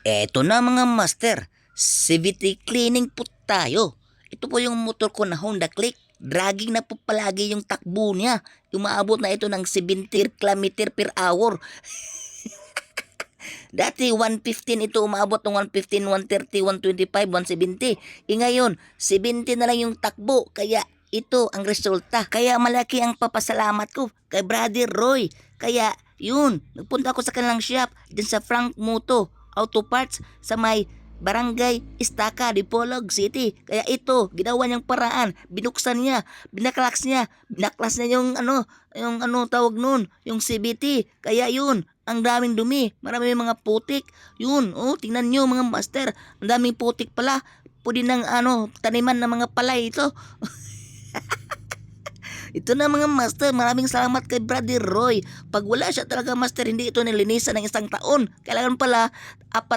Eto na mga master, CVT cleaning po tayo. Ito po yung motor ko na Honda Click. Dragging na po palagi yung takbo niya. Umaabot na ito ng 70 km per hour. Dati 115 ito, umaabot ng 115, 130, 125, 170. Ngayon, 70 na lang yung takbo. Kaya ito ang resulta. Kaya malaki ang papasalamat ko kay Brother Roy. Kaya yun, nagpunta ako sa kanilang shop din sa Frank Moto Auto Parts sa may Barangay Estaca, Dipolog City. Kaya ito, ginawa niyang paraan. Binuksan niya, binaklas niya yung ano tawag nun, yung CBT. Kaya yun, ang daming dumi, marami mga putik. Yun, oh, tingnan niyo mga master, ang daming putik pala. Pwede ng taniman ng mga palay ito. Ito na mga master, maraming salamat kay Brother Roy. Pag wala siya talaga master, hindi ito nilinisan ng isang taon. Kailangan pala 4